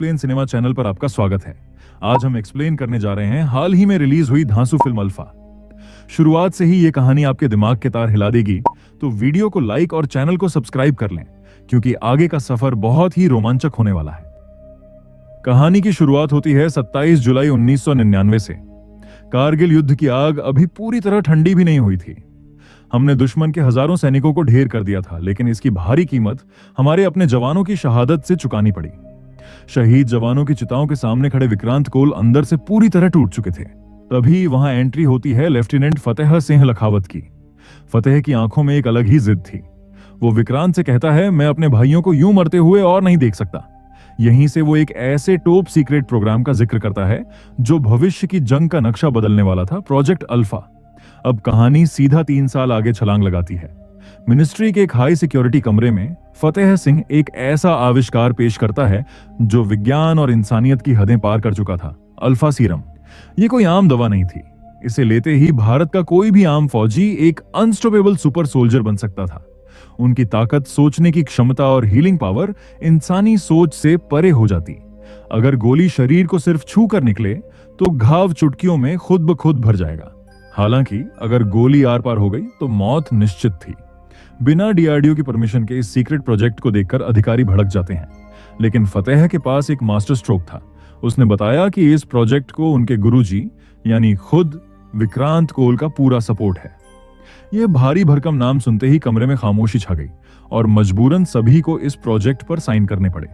Explain cinema channel पर आपका स्वागत है। आज हम एक्सप्लेन करने जा रहे हैं हाल ही में रिलीज हुई धांसू फिल्म अल्फा। शुरुआत से ही ये कहानी आपके दिमाग के तार हिला देगी, तो वीडियो को लाइक और चैनल को सब्सक्राइब कर लें, क्योंकि आगे का सफर बहुत ही रोमांचक होने वाला है। कहानी की शुरुआत होती है 27 जुलाई 1999 से। कारगिल युद्ध की आग अभी पूरी तरह ठंडी भी नहीं हुई थी। हमने दुश्मन के हजारों सैनिकों को ढेर कर दिया था, लेकिन इसकी भारी कीमत हमारे अपने जवानों की शहादत से चुकानी पड़ी। शहीद जवानों की चिताओं के सामने खड़े विक्रांत कोल अंदर से पूरी तरह टूट चुके थे। तभी वहां एंट्री होती है लेफ्टिनेंट फतेह सिंह लखावत की। फतेह की आंखों में एक अलग ही जिद थी। वो विक्रांत से कहता है, मैं अपने भाइयों को यूं मरते हुए और नहीं देख सकता। यहीं से वो एक ऐसे टॉप सीक्रेट प्रोग्राम का जिक्र करता है जो भविष्य की जंग का नक्शा बदलने वाला था, प्रोजेक्ट अल्फा। अब कहानी सीधा 3 साल आगे छलांग लगाती है। मिनिस्ट्री के एक हाई सिक्योरिटी कमरे में फतेह सिंह एक ऐसा आविष्कार पेश करता है जो विज्ञान और इंसानियत की हदें पार कर चुका था, अल्फा सीरम। ये कोई आम दवा नहीं थी। इसे लेते ही भारत का कोई भी आम फौजी एक अनस्टॉपेबल सुपर सोल्जर बन सकता था। उनकी ताकत, सोचने की क्षमता और हीलिंग पावर इंसानी सोच से परे हो जाती। अगर गोली शरीर को सिर्फ छू कर निकले तो घाव चुटकियों में खुद ब खुद भर जाएगा। हालांकि अगर गोली आर पार हो गई तो मौत निश्चित थी। बिना डीआरडीओ की परमिशन के इस सीक्रेट प्रोजेक्ट को देखकर अधिकारी भड़क जाते हैं, लेकिन फतेह के पास एक मास्टर स्ट्रोक था। उसने बताया कि इस प्रोजेक्ट को उनके गुरुजी यानी खुद विक्रांत कोल का पूरा सपोर्ट है। यह भारी भरकम नाम सुनते ही कमरे में खामोशी छा गई और मजबूरन सभी को इस प्रोजेक्ट पर साइन करने पड़े।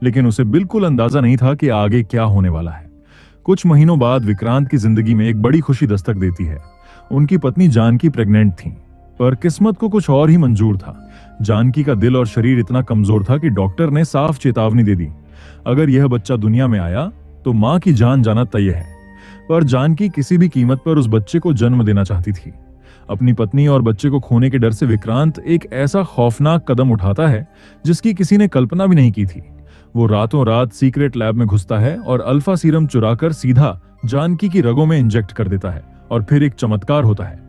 लेकिन उसे बिल्कुल अंदाजा नहीं था कि आगे क्या होने वाला है। कुछ महीनों बाद विक्रांत की जिंदगी में एक बड़ी खुशी दस्तक देती है। उनकी पत्नी जानकी प्रेग्नेंट थी, पर किस्मत को कुछ और ही मंजूर था। जानकी का दिल और शरीर इतना कमजोर था कि डॉक्टर ने साफ चेतावनी दे दी, अगर यह बच्चा दुनिया में आया तो मां की जान जाना तय है। पर जानकी किसी भी कीमत पर उस बच्चे को जन्म देना चाहती थी। अपनी पत्नी और बच्चे को खोने के डर से विक्रांत एक ऐसा खौफनाक कदम उठाता है जिसकी किसी ने कल्पना भी नहीं की थी। वो रातों रात सीक्रेट लैब में घुसता है और अल्फा सीरम चुराकर सीधा जानकी की रगों में इंजेक्ट कर देता है, और फिर एक चमत्कार होता है।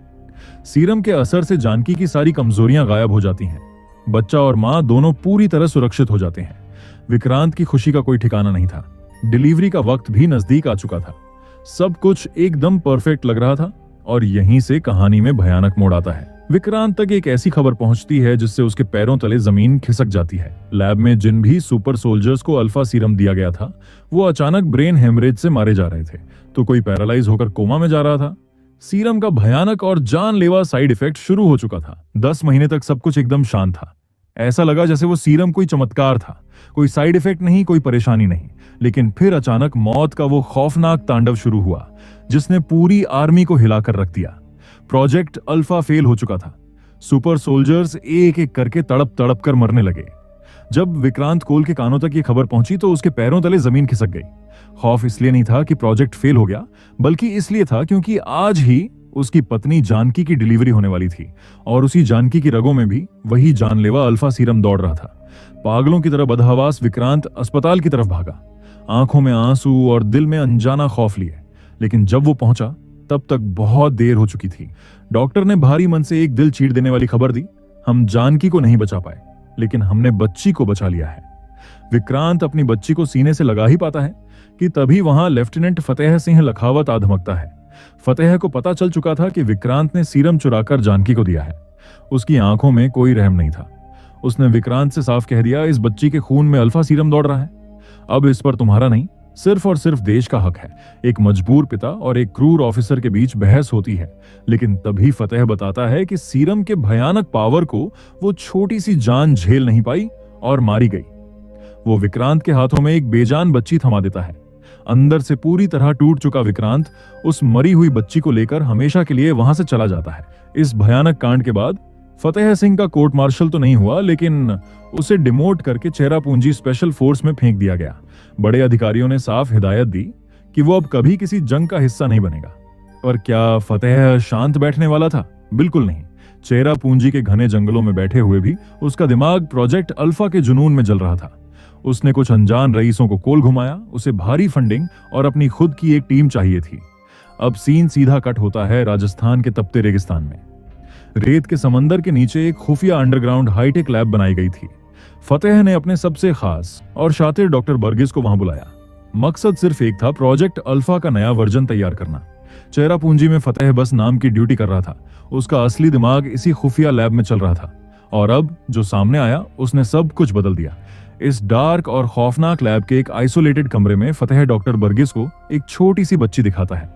सीरम के असर से जानकी की सारी कमजोरियां गायब हो जाती हैं। बच्चा और मां दोनों पूरी तरह सुरक्षित हो जाते हैं। विक्रांत की खुशी का कोई ठिकाना नहीं था। डिलीवरी का वक्त भी नजदीक आ चुका था। सब कुछ एकदम परफेक्ट लग रहा था, और यहीं से कहानी में भयानक मोड़ आता है। विक्रांत तक एक ऐसी खबर पहुंचती है जिससे उसके पैरों तले जमीन खिसक जाती है। लैब में जिन भी सुपर सोल्जर्स को अल्फा सीरम दिया गया था, वो अचानक ब्रेन हेमरेज से मारे जा रहे थे, तो कोई पैरालाइज होकर कोमा में जा रहा था। सीरम का भयानक और जानलेवा साइड इफेक्ट शुरू हो चुका था। 10 महीने तक सब कुछ एकदम शांत था। ऐसा लगा जैसे वो सीरम कोई चमत्कार था, कोई साइड इफेक्ट नहीं, कोई परेशानी नहीं। लेकिन फिर अचानक मौत का वो खौफनाक तांडव शुरू हुआ जिसने पूरी आर्मी को हिलाकर रख दिया। प्रोजेक्ट अल्फा फेल हो चुका था। सुपर सोल्जर्स एक एक करके तड़प तड़प कर मरने लगे। जब विक्रांत कोल के कानों तक ये खबर पहुंची तो उसके पैरों तले जमीन खिसक गई। खौफ इसलिए नहीं था कि प्रोजेक्ट फेल हो गया, बल्कि इसलिए था क्योंकि आज ही उसकी पत्नी जानकी की डिलीवरी होने वाली थी, और उसी जानकी की रगों में भी वही जानलेवा अल्फा सीरम दौड़ रहा था। पागलों की तरह बदहवास विक्रांत अस्पताल की तरफ भागा, आंखों में आंसू और दिल में अनजाना खौफ लिए। लेकिन जब वो पहुंचा तब तक बहुत देर हो चुकी थी। डॉक्टर ने भारी मन से एक दिल चीर देने वाली खबर दी, हम जानकी को नहीं बचा पाए, लेकिन हमने बच्ची को बचा लिया है। विक्रांत अपनी बच्ची को सीने से लगा ही पाता है कि तभी वहां लेफ्टिनेंट फतेह सिंह लखावत आ धमकता है। फतेह को पता चल चुका था कि विक्रांत ने सीरम चुराकर जानकी को दिया है। उसकी आंखों में कोई रहम नहीं था। उसने विक्रांत से साफ कह दिया, इस बच्ची के खून में अल्फा सीरम दौड़ रहा है। अब इस पर तुम्हारा नहीं, सिर्फ और सिर्फ देश का हक है। एक मजबूर पिता और एक क्रूर ऑफिसर के बीच बहस होती है, लेकिन तभी फतेह बताता है कि सीरम के भयानक पावर को वो छोटी सी जान झेल नहीं पाई और मारी गई। वो विक्रांत के हाथों में एक बेजान बच्ची थमा देता है। अंदर से पूरी तरह टूट चुका विक्रांत उस मरी हुई बच्ची को लेकर हमेशा के लिए वहां से चला जाता है। इस भयानक कांड के बाद फतेह सिंह का कोर्ट मार्शल तो नहीं हुआ, लेकिन उसे डिमोट करके चेरापूंजी स्पेशल फोर्स में फेंक दिया गया। बड़े अधिकारियों ने साफ हिदायत दी कि वो अब कभी किसी जंग का हिस्सा नहीं बनेगा। पर क्या फतेह शांत बैठने वाला था? बिल्कुल नहीं। चेरापूंजी के घने जंगलों में बैठे हुए भी उसका दिमाग प्रोजेक्ट अल्फा के जुनून में जल रहा था। उसने कुछ अनजान रईसों को कोल घुमाया। उसे भारी फंडिंग और अपनी खुद की एक टीम चाहिए थी। अब सीन सीधा कट होता है राजस्थान के तपते रेगिस्तान में। रेत के समंदर के नीचे एक खुफिया अंडरग्राउंड हाईटेक लैब बनाई गई थी। फतेह ने अपने सबसे खास और शातिर डॉक्टर बर्गिस को वहां बुलाया। मकसद सिर्फ एक था, प्रोजेक्ट अल्फा का नया वर्जन तैयार करना। चेहरा पूंजी में फतेह बस नाम की ड्यूटी कर रहा था, उसका असली दिमाग इसी खुफिया लैब में चल रहा था। और अब जो सामने आया उसने सब कुछ बदल दिया। इस डार्क और खौफनाक लैब के एक आइसोलेटेड कमरे में फतेह डॉक्टर बर्गिस को एक छोटी सी बच्ची दिखाता है।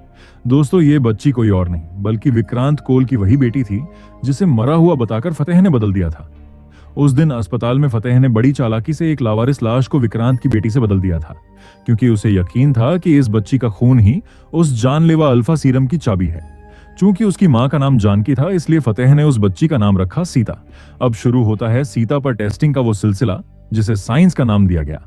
दोस्तों, ये बच्ची कोई और नहीं बल्कि विक्रांत कोल की वही बेटी थी जिसे मरा हुआ बताकर फतेह ने बदल दिया था। उस दिन अस्पताल में फतेह ने बड़ी चालाकी से एक लावारिस लाश को विक्रांत की बेटी से बदल दिया था, क्योंकि उसे यकीन था कि इस बच्ची का खून ही उस जानलेवा अल्फा सीरम की चाबी है। चूंकि उसकी मां का नाम जानकी था, इसलिए फतेह ने उस बच्ची का नाम रखा सीता। अब शुरू होता है सीता पर टेस्टिंग का वो सिलसिला जिसे साइंस का नाम दिया गया।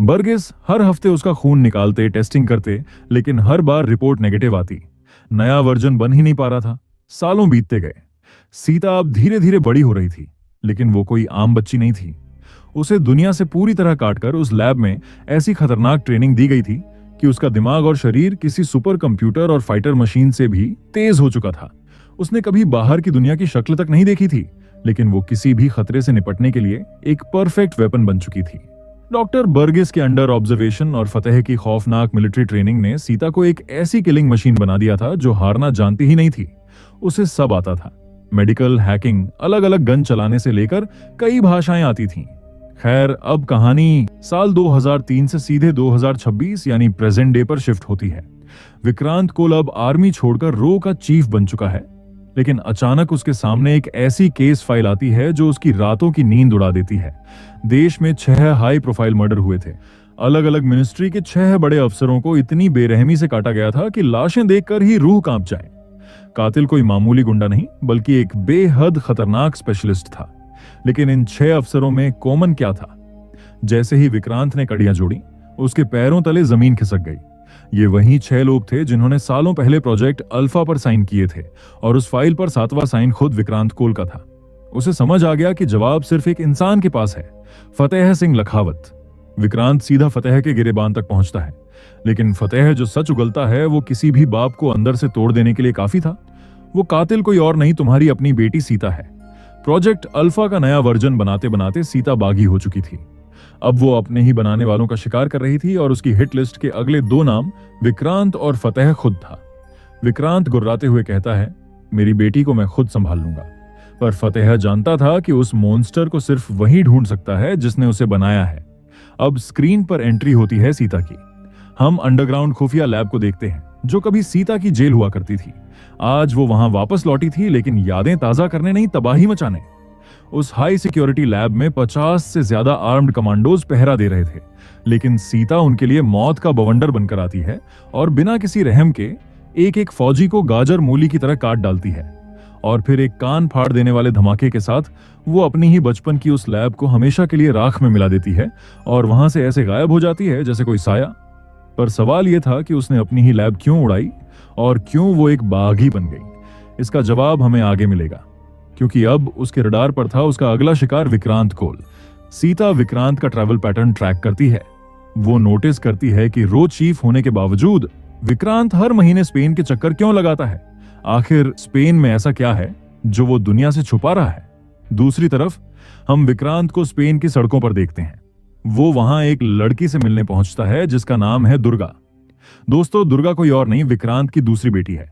बर्गिस हर हफ्ते उसका खून निकालते, टेस्टिंग करते, लेकिन हर बार रिपोर्ट नेगेटिव आती। नया वर्जन बन ही नहीं पा रहा था। सालों बीतते गए। सीता अब धीरे धीरे बड़ी हो रही थी, लेकिन वो कोई आम बच्ची नहीं थी। उसे दुनिया से पूरी तरह काटकर उस लैब में ऐसी खतरनाक ट्रेनिंग दी गई थी कि उसका दिमाग और शरीर किसी सुपर कंप्यूटर और फाइटर मशीन से भी तेज हो चुका था। उसने कभी बाहर की दुनिया की शक्ल तक नहीं देखी थी, लेकिन वो किसी भी खतरे से निपटने के लिए एक परफेक्ट वेपन बन चुकी थी। डॉक्टर बर्गिस के अंडर ऑब्जर्वेशन और फतेह की खौफनाक मिलिट्री ट्रेनिंग ने सीता को एक ऐसी किलिंग मशीन बना दिया था जो हारना जानती ही नहीं थी। उसे सब आता था, मेडिकल, हैकिंग, अलग अलग गन चलाने से लेकर कई भाषाएं आती थीं। खैर, अब कहानी साल 2003 से सीधे 2026 यानी प्रेजेंट डे पर शिफ्ट होती है। विक्रांत कोल अब आर्मी छोड़कर रो का चीफ बन चुका है, लेकिन अचानक उसके सामने एक ऐसी केस फाइल आती है जो उसकी रातों की नींद उड़ा देती है। देश में 6 हाई प्रोफाइल मर्डर हुए थे। अलग अलग मिनिस्ट्री के 6 बड़े अफसरों को इतनी बेरहमी से काटा गया था कि लाशें देखकर ही रूह कांप जाए। कातिल कोई मामूली गुंडा नहीं बल्कि एक बेहद खतरनाक स्पेशलिस्ट था। लेकिन इन 6 अफसरों में कॉमन क्या था? जैसे ही विक्रांत ने कड़ियां जोड़ी, उसके पैरों तले जमीन खिसक गई। ये वही 6 लोग थे जिन्होंने सालों पहले प्रोजेक्ट अल्फा पर साइन किए थे, और उस फाइल पर 7वां साइन खुद विक्रांत कोल का था। उसे समझ आ गया कि जवाब सिर्फ एक इंसान के पास है, फतेह सिंह लखावत। विक्रांत सीधा फतेह के गिरेबान तक पहुंचता है, लेकिन फतेह जो सच उगलता है वो किसी भी बाप को अंदर से तोड़ देने के लिए काफी था। वो कातिल कोई और नहीं, तुम्हारी अपनी बेटी सीता है। प्रोजेक्ट अल्फा का नया वर्जन बनाते बनाते सीता बागी हो चुकी थी। अब वो अपने ही बनाने वालों का शिकार कर रही थी, और उसकी हिट लिस्ट के अगले 2 नाम विक्रांत और फतेह खुद था। विक्रांत गुर्राते हुए कहता है, मेरी बेटी को मैं खुद संभाल लूंगा। पर फतेह जानता था कि उस मॉन्स्टर को सिर्फ वही ढूंढ सकता है जिसने उसे बनाया है। अब स्क्रीन पर एंट्री होती है सीता की। हम अंडरग्राउंड खुफिया लैब को देखते हैं, जो कभी सीता की जेल हुआ करती थी। आज वो वहां वापस लौटी थी, लेकिन यादें ताजा करने नहीं, तबाही मचाने। उस हाई सिक्योरिटी लैब में 50 से ज्यादा आर्म्ड कमांडोज पहरा दे रहे थे, लेकिन सीता उनके लिए मौत का बवंडर बनकर आती है और बिना किसी रहम के एक एक फौजी को गाजर मूली की तरह काट डालती है। और फिर एक कान फाड़ देने वाले धमाके के साथ वो अपनी ही बचपन की उस लैब को हमेशा के लिए राख में मिला देती है और वहां से ऐसे गायब हो जाती है जैसे कोई साया। पर सवाल यह था कि उसने अपनी ही लैब क्यों उड़ाई और क्यों वो एक बागी बन गई। इसका जवाब हमें आगे मिलेगा, क्योंकि अब उसके रडार पर था उसका अगला शिकार विक्रांत कोल। सीता विक्रांत का ट्रैवल पैटर्न ट्रैक करती है। वो नोटिस करती है कि रो चीफ होने के बावजूद विक्रांत हर महीने स्पेन के चक्कर क्यों लगाता है। आखिर स्पेन में ऐसा क्या है जो वो दुनिया से छुपा रहा है? दूसरी तरफ हम विक्रांत को स्पेन की सड़कों पर देखते हैं। वो वहां एक लड़की से मिलने पहुंचता है जिसका नाम है दुर्गा। दोस्तों, दुर्गा कोई और नहीं, विक्रांत की दूसरी बेटी है।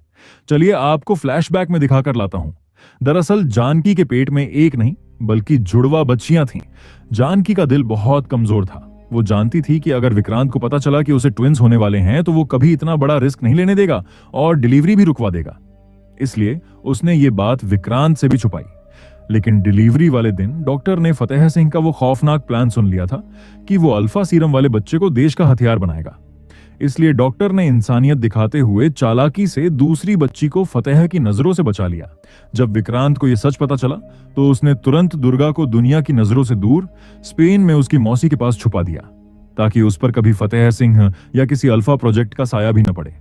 चलिए आपको फ्लैशबैक में दिखाकर लाता हूं। दरअसल जानकी के पेट में एक नहीं बल्कि जुड़वा बच्चियां थीं। जानकी का दिल बहुत कमजोर था। वो जानती थी कि अगर विक्रांत को पता चला कि उसे ट्विंस होने वाले हैं तो वो कभी इतना बड़ा रिस्क नहीं लेने देगा और डिलीवरी भी रुकवा देगा। इसलिए उसने ये बात विक्रांत से भी छुपाई। लेकिन डिलीवरी वाले दिन डॉक्टर ने फतेह सिंह का वो खौफनाक प्लान सुन लिया था कि वो अल्फा सीरम वाले बच्चे को देश का हथियार बनाएगा। इसलिए डॉक्टर ने इंसानियत दिखाते हुए चालाकी से दूसरी बच्ची को फतेह की नजरों से बचा लिया। जब विक्रांत को यह सच पता चला तो उसने तुरंत दुर्गा को दुनिया की नजरों से दूर स्पेन में उसकी मौसी के पास छुपा दिया, ताकि उस पर कभी फतेह सिंह या किसी अल्फा प्रोजेक्ट का साया भी न पड़े।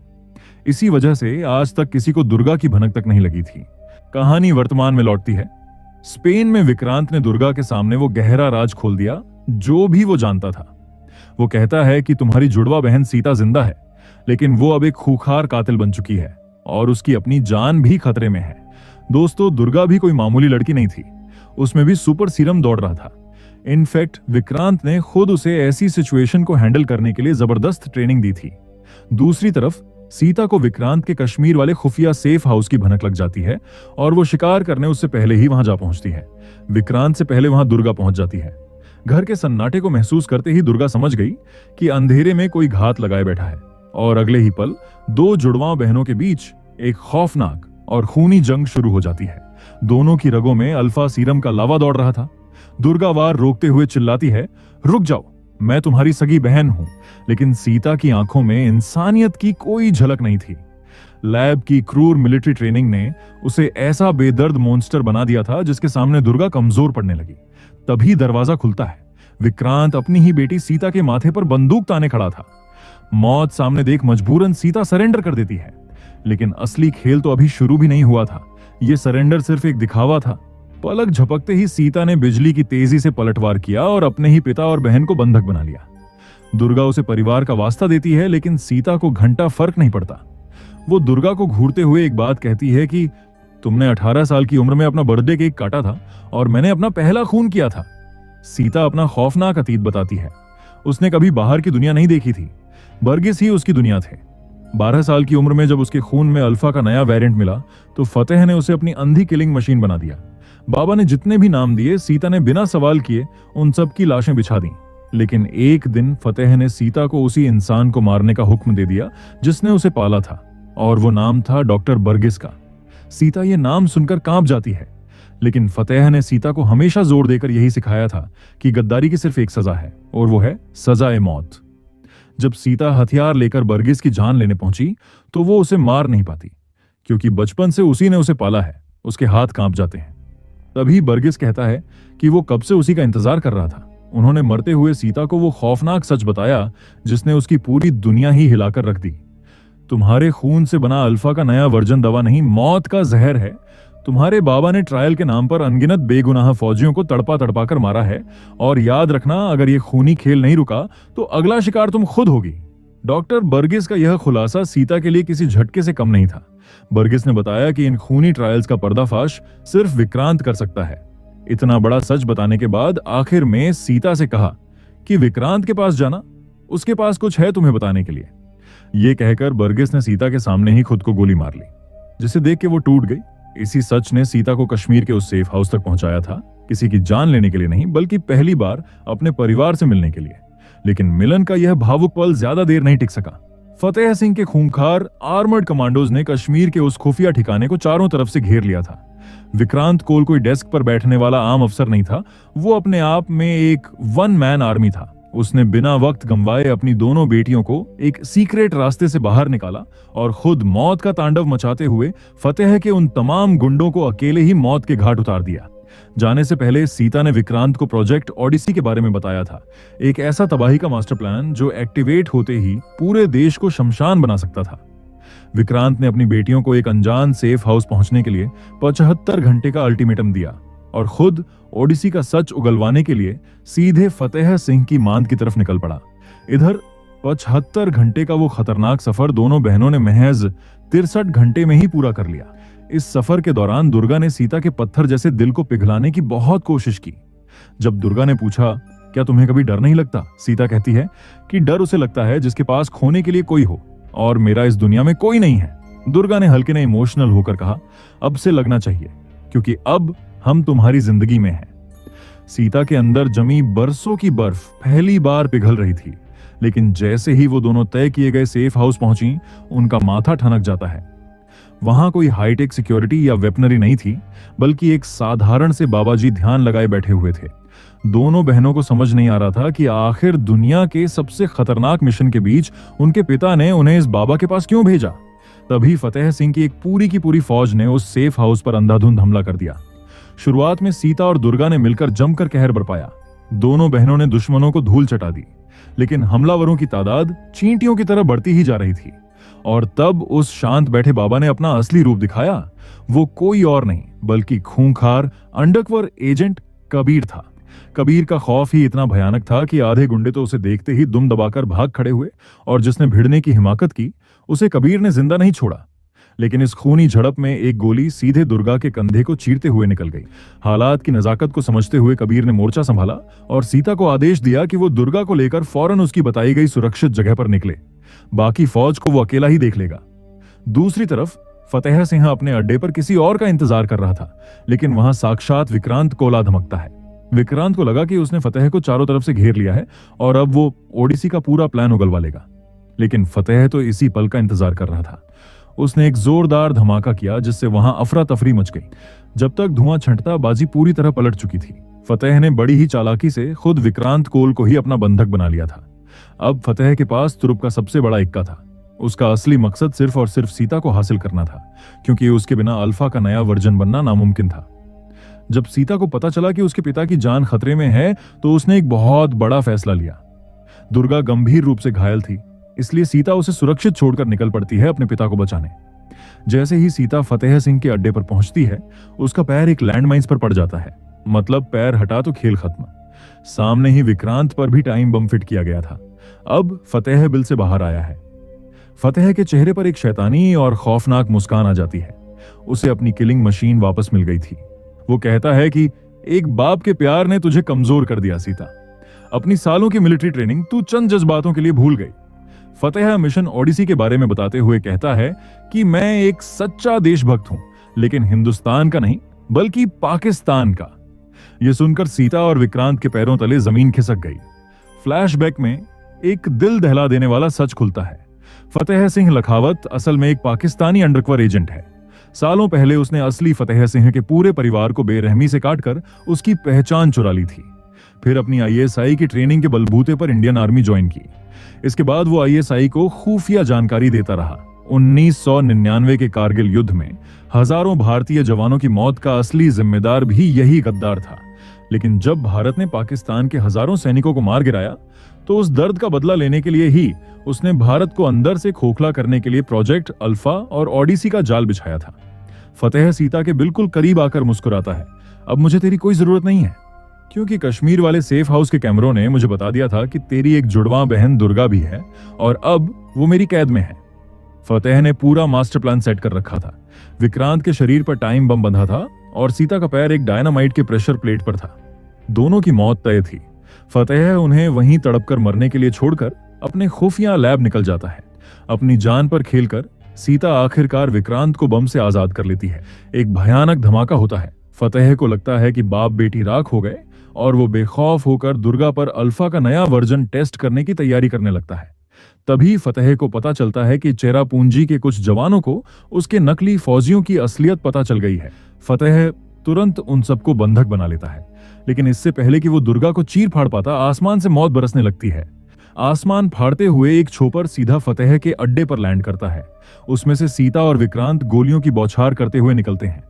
इसी वजह से आज तक किसी को दुर्गा की भनक तक नहीं लगी थी। कहानी वर्तमान में लौटती है। स्पेन में विक्रांत ने दुर्गा के सामने वो गहरा राज खोल दिया जो भी वो जानता था। वो कहता है कि तुम्हारी जुड़वा बहन सीता जिंदा है, लेकिन वो अब एक खूंखार कातिल बन चुकी है और उसकी अपनी जान भी खतरे में है। दोस्तों, दुर्गा भी कोई मामूली लड़की नहीं थी। उसमें भी सुपर सीरम दौड़ रहा था। इनफैक्ट विक्रांत ने खुद उसे ऐसी सिचुएशन को हैंडल करने के लिए जबरदस्त ट्रेनिंग दी थी। दूसरी तरफ सीता को विक्रांत के कश्मीर वाले खुफिया सेफ हाउस की भनक लग जाती है और वो शिकार करने उससे पहले ही वहां जा पहुंचती है। विक्रांत से पहले वहां दुर्गा पहुंच जाती है। घर के सन्नाटे को महसूस करते ही दुर्गा समझ गई कि अंधेरे में कोई घात लगाए बैठा है और अगले ही पल दो जुड़वां बहनों के बीच एक खौफनाक और खूनी जंग शुरू हो जाती है। दोनों की रगों में अल्फा सीरम का लावा दौड़ रहा था। दुर्गा वार रोकते हुए चिल्लाती है, रुक जाओ, मैं तुम्हारी सगी बहन हूं। लेकिन सीता की आंखों में इंसानियत की कोई झलक नहीं थी। लैब की क्रूर मिलिट्री ट्रेनिंग ने उसे ऐसा बेदर्द मॉन्स्टर बना दिया था जिसके सामने दुर्गा कमजोर पड़ने लगी। तभी दरवाजा खुलता है। विक्रांत अपनी ही बेटी सीता के माथे पर बंदूक ताने खड़ा था। मौत सामने देख मजबूरन सीता सरेंडर कर देती है। लेकिन असली खेल तो अभी शुरू भी नहीं हुआ था। यह सरेंडर सिर्फ एक दिखावा था। पलक झपकते ही सीता ने बिजली की तेजी से पलटवार किया और अपने ही पिता और बहन को बंधक बना लिया। दुर्गा उसे परिवार का वास्ता देती है, लेकिन सीता को घंटा फर्क नहीं पड़ता। वो दुर्गा को घूरते हुए एक बात कहती है कि तुमने 18 साल की उम्र में अपना बर्थडे केक काटा था और मैंने अपना पहला खून किया था। सीता अपना खौफनाक अतीत बताती है। उसने कभी बाहर की दुनिया नहीं देखी थी। बर्गिस ही उसकी दुनिया थे। 12 साल की उम्र में जब उसके खून में अल्फा का नया वेरिएंट मिला तो फतेह ने उसे अपनी अंधी किलिंग मशीन बना दिया। बाबा ने जितने भी नाम दिए, सीता ने बिना सवाल किए उन सब की लाशें बिछा दी। लेकिन एक दिन फतेह ने सीता को उसी इंसान को मारने का हुक्म दे दिया जिसने उसे पाला था, और वो नाम था डॉक्टर बर्गिस का। सीता ये नाम सुनकर कांप जाती है, लेकिन फतेह ने सीता को हमेशा जोर देकर यही सिखाया था कि गद्दारी की सिर्फ एक सजा है, और वो है सजाए मौत। जब सीता हथियार लेकर बर्गिस की जान लेने पहुंची तो वो उसे मार नहीं पाती, क्योंकि बचपन से उसी ने उसे पाला है। उसके हाथ कांप जाते हैं। तभी बर्गिस कहता है कि वो कब से उसी का इंतजार कर रहा था। उन्होंने मरते हुए सीता को वो खौफनाक सच बताया जिसने उसकी पूरी दुनिया ही हिलाकर रख दी। तुम्हारे खून से बना अल्फा का नया वर्जन दवा नहीं, मौत का जहर है। तुम्हारे बाबा ने ट्रायल के नाम पर अनगिनत बेगुनाह फौजियों को तड़पा तड़पा कर मारा है, और याद रखना, अगर ये खूनी खेल नहीं रुका तो अगला शिकार तुम खुद होगी। डॉक्टर बर्गिस का यह खुलासा सीता के लिए किसी झटके से कम नहीं था। बर्गिस ने बताया कि इन खूनी ट्रायल्स का पर्दाफाश सिर्फ विक्रांत कर सकता है। इतना बड़ा सच बताने के बाद आखिर में सीता से कहा कि विक्रांत के पास जाना, उसके पास कुछ है तुम्हें बताने के लिए। यह कहकर बर्गिस ने सीता के सामने ही खुद को गोली मार ली, जिसे देख के वो टूट गई। इसी सच ने सीता को कश्मीर के उस सेफ हाउस तक पहुंचाया था, किसी की जान लेने के लिए नहीं, बल्कि पहली बार अपने परिवार से मिलने के लिए। लेकिन मिलन का यह भावुक पल ज्यादा देर नहीं टिक सका। फतेह सिंह के खूंखार आर्मर्ड कमांडोज ने कश्मीर के उस खुफिया ठिकाने को चारों तरफ से घेर लिया था। विक्रांत कोल कोई डेस्क पर बैठने वाला आम अफसर नहीं था। वो अपने आप में एक वन मैन आर्मी था। उसने बिना वक्त गंवाए अपनी दोनों बेटियों को एक सीक्रेट रास्ते से बाहर निकाला और खुद मौत का तांडव मचाते हुए फतेह के उन तमाम गुंडों को अकेले ही मौत के घाट उतार दिया। जाने से पहले सीता ने विक्रांत को प्रोजेक्ट ओडिसी के बारे में बताया था, एक ऐसा तबाही का मास्टर प्लान जो एक्टिवेट होते ही पूरे देश को शमशान बना सकता था। विक्रांत ने अपनी बेटियों को एक अनजान सेफ हाउस पहुंचने के लिए 75 घंटे का अल्टीमेटम दिया और खुद ओडिसी का सच उगलवाने के लिए सीधे फतेह सिंह की मांद की तरफ निकल पड़ा। इधर 75 घंटे का वो खतरनाक सफर दोनों बहनों ने महज 63 घंटे में ही पूरा कर लिया। इस सफर के दौरान दुर्गा ने सीता के पत्थर जैसे दिल को पिघलाने की बहुत कोशिश की। जब दुर्गा ने पूछा, क्या तुम्हें कभी डर नहीं लगता? सीता कहती है कि डर उसे लगता है जिसके पास खोने के लिए कोई हो, और मेरा इस दुनिया में कोई नहीं है। दुर्गा ने हल्के ने इमोशनल होकर कहा, अब से लगना चाहिए, क्योंकि अब हम तुम्हारी जिंदगी में हैं। सीता के अंदर जमी बरसों की बर्फ पहली बार पिघल रही थी, लेकिन जैसे ही वो दोनों तय किए गए सेफ हाउस पहुंची, उनका माथा ठनक जाता है। वहां कोई हाईटेक सिक्योरिटी या वेपनरी नहीं थी, बल्कि एक साधारण से बाबाजी ध्यान लगाए बैठे हुए थे। दोनों बहनों को समझ नहीं आ रहा था कि आखिर दुनिया के सबसे खतरनाक मिशन के बीच उनके पिता ने उन्हें इस बाबा के पास क्यों भेजा। तभी फतेह सिंह की एक पूरी की पूरी फौज ने उस सेफ हाउस पर अंधाधुंध हमला कर दिया। शुरुआत में सीता और दुर्गा ने मिलकर जमकर कहर बरपाया। दोनों बहनों ने दुश्मनों को धूल चटा दी, लेकिन हमलावरों की तादाद चींटियों की तरह बढ़ती ही जा रही थी। और तब उस शांत बैठे बाबा ने अपना असली रूप दिखाया। वो कोई और नहीं बल्कि खूंखार अंडरकवर एजेंट कबीर था। कबीर का खौफ ही इतना भयानक था कि आधे गुंडे तो उसे देखते ही दुम दबाकर भाग खड़े हुए, और जिसने भिड़ने की हिमाकत की उसे कबीर ने जिंदा नहीं छोड़ा। लेकिन इस खूनी झड़प में एक गोली सीधे दुर्गा के कंधे को चीरते हुए निकल गई। हालात की नजाकत को समझते हुए कबीर ने मोर्चा संभाला और सीता को आदेश दिया कि वो दुर्गा को लेकर फौरन उसकी बताई गई सुरक्षित जगह पर निकले। बाकी फौज को वो अकेला ही देख लेगा। दूसरी तरफ फतेह सिंह अपने अड्डे पर किसी और का इंतजार कर रहा था, लेकिन वहां साक्षात विक्रांत कोला धमकता है। विक्रांत को लगा कि उसने फतेह को चारों तरफ से घेर लिया है और अब वो ओडिसी का पूरा प्लान उगलवा लेगा। लेकिन फतेह तो इसी पल का इंतजार कर रहा था। उसने एक जोरदार धमाका किया जिससे वहां अफरा तफरी मच गई। जब तक धुआं छंटता बाजी पूरी तरह पलट चुकी थी। फतेह ने बड़ी ही चालाकी से खुद विक्रांत कोल को ही अपना बंधक बना लिया था। अब फतेह के पास तुरुप का सबसे बड़ा इक्का था। उसका असली मकसद सिर्फ और सिर्फ सीता को हासिल करना था, क्योंकि उसके बिना अल्फा का नया वर्जन बनना नामुमकिन था। जब सीता को पता चला कि उसके पिता की जान खतरे में है तो उसने एक बहुत बड़ा फैसला लिया। दुर्गा गंभीर रूप से घायल थी, इसलिए सीता उसे सुरक्षित छोड़कर निकल पड़ती है अपने पिता को बचाने। जैसे ही सीता फतेह सिंह के अड्डे पर पहुंचती है, उसका पैर एक लैंडमाइंस पर पड़ जाता है। मतलब पैर हटा तो खेल खत्म। सामने ही विक्रांत पर भी टाइम बम फिट किया गया था। अब फतेह बिल से बाहर आया है। फतेह के चेहरे पर एक शैतानी और खौफनाक मुस्कान आ जाती है। उसे अपनी किलिंग मशीन वापस मिल गई थी। वो कहता है कि एक बाप के प्यार ने तुझे कमजोर कर दिया सीता। अपनी सालों की मिलिट्री ट्रेनिंग तू चंद जज्बातों के लिए भूल गई। फतेह मिशन ओडिसी के बारे में बताते हुए कहता है कि मैं एक सच्चा देशभक्त हूं, लेकिन हिंदुस्तान का नहीं बल्कि पाकिस्तान का। यह सुनकर सीता और विक्रांत के पैरों तले जमीन खिसक गई। फ्लैशबैक में एक दिल दहला देने वाला सच खुलता है। फतेह सिंह लखावत असल में एक पाकिस्तानी अंडरकवर एजेंट है। सालों पहले उसने असली फतेह सिंह के पूरे परिवार को बेरहमी से काटकर उसकी पहचान चुरा ली थी। फिर अपनी आईएसआई की ट्रेनिंग के बलबूते पर इंडियन आर्मी ज्वाइन की। इसके बाद वो आईएसआई को खुफिया जानकारी देता रहा। 1999 के कारगिल युद्ध में हजारों भारतीय जवानों की मौत का असली जिम्मेदार भी यही गद्दार था। लेकिन जब भारत ने पाकिस्तान के हजारों सैनिकों को मार गिराया तो उस दर्द का बदला लेने के लिए ही उसने भारत को अंदर से खोखला करने के लिए प्रोजेक्ट अल्फा और ओडिसी का जाल बिछाया था। फतेह सीता के बिल्कुल करीब आकर मुस्कुराता है। अब मुझे तेरी कोई जरूरत नहीं है, क्योंकि कश्मीर वाले सेफ हाउस के कैमरों ने मुझे बता दिया था कि तेरी एक जुड़वां बहन दुर्गा भी है और अब वो मेरी कैद में है। फतेह ने पूरा मास्टर प्लान सेट कर रखा था। विक्रांत के शरीर पर टाइम बम बंधा था और सीता का पैर एक डायनामाइट के प्रेशर प्लेट पर था। दोनों की मौत तय थी। फतेह उन्हें वहीं तड़पकर मरने के लिए छोड़कर अपने खुफिया लैब निकल जाता है। अपनी जान पर खेलकर सीता आखिरकार विक्रांत को बम से आजाद कर लेती है। एक भयानक धमाका होता है। फतेह को लगता है कि बाप बेटी राख हो गए और वो बेखौफ होकर दुर्गा पर अल्फा का नया वर्जन टेस्ट करने की तैयारी करने लगता है। तभी फतेह को पता चलता है कि चेरापूंजी के कुछ जवानों को उसके नकली फौजियों की असलियत पता चल गई है। फतेह तुरंत उन सबको बंधक बना लेता है, लेकिन इससे पहले कि वो दुर्गा को चीर फाड़ पाता, आसमान से मौत बरसने लगती है। आसमान फाड़ते हुए एक छोपर सीधा फतेह के अड्डे पर लैंड करता है। उसमें से सीता और विक्रांत गोलियों की बौछार करते हुए निकलते हैं।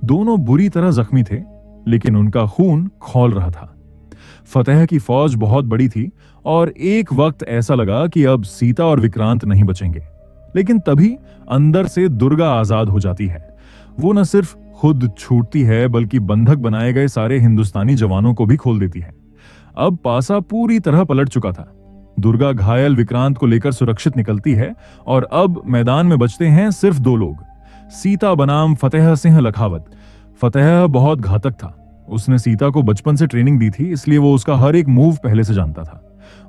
दोनों बुरी तरह जख्मी थे, लेकिन उनका खून खौल रहा था। फतेह की फौज बहुत बड़ी थी और एक वक्त ऐसा लगा कि अब सीता और विक्रांत नहीं बचेंगे। लेकिन तभी अंदर से दुर्गा आजाद हो जाती है। वो न सिर्फ खुद छूटती है बल्कि बंधक बनाए गए सारे हिंदुस्तानी जवानों को भी खोल देती है। अब पासा पूरी तरह पलट चुका था। दुर्गा घायल विक्रांत को लेकर सुरक्षित निकलती है और अब मैदान में बचते हैं सिर्फ दो लोग, सीता बनाम फतेह सिंह लखावत। फतेह बहुत घातक था। उसने सीता को बचपन से ट्रेनिंग दी थी, इसलिए वो उसका हर एक मूव पहले से जानता था।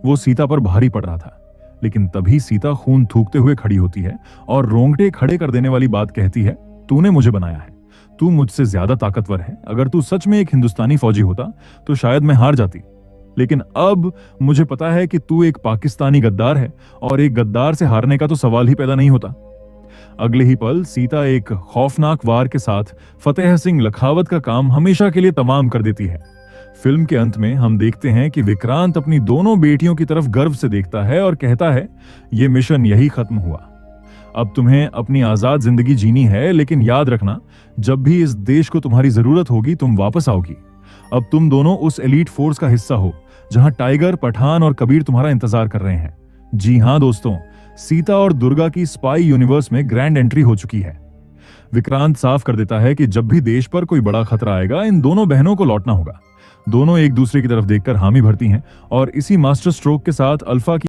वो सीता पर भारी पड़ रहा था। लेकिन तभी सीता खून थूकते हुए खड़ी होती है और रोंगटे खड़े कर देने वाली बात कहती है, तूने मुझे बनाया है, तू मुझसे ज्यादा ताकतवर है। अगर तू सच में एक हिंदुस्तानी फौजी होता तो शायद मैं हार जाती, लेकिन अब मुझे पता है कि तू एक पाकिस्तानी गद्दार है और एक गद्दार से हारने का तो सवाल ही पैदा नहीं होता। अगले ही पल सीता एक खौफनाक वार के साथ फतेह सिंह लखावत का काम हमेशा के लिए तमाम कर देती है। फिल्म के अंत में हम देखते हैं कि विक्रांत अपनी दोनों बेटियों की तरफ गर्व से देखता है और कहता है, यह मिशन यही खत्म हुआ। अब तुम्हें अपनी आजाद जिंदगी जीनी है, लेकिन याद रखना, जब भी इस देश को तुम्हारी जरूरत होगी तुम वापस आओगी। अब तुम दोनों उस एलीट फोर्स का हिस्सा हो जहां टाइगर, पठान और कबीर तुम्हारा इंतजार कर रहे हैं। जी हां दोस्तों, सीता और दुर्गा की स्पाई यूनिवर्स में ग्रैंड एंट्री हो चुकी है। विक्रांत साफ कर देता है कि जब भी देश पर कोई बड़ा खतरा आएगा, इन दोनों बहनों को लौटना होगा। दोनों एक दूसरे की तरफ देखकर हामी भरती हैं और इसी मास्टर स्ट्रोक के साथ अल्फा की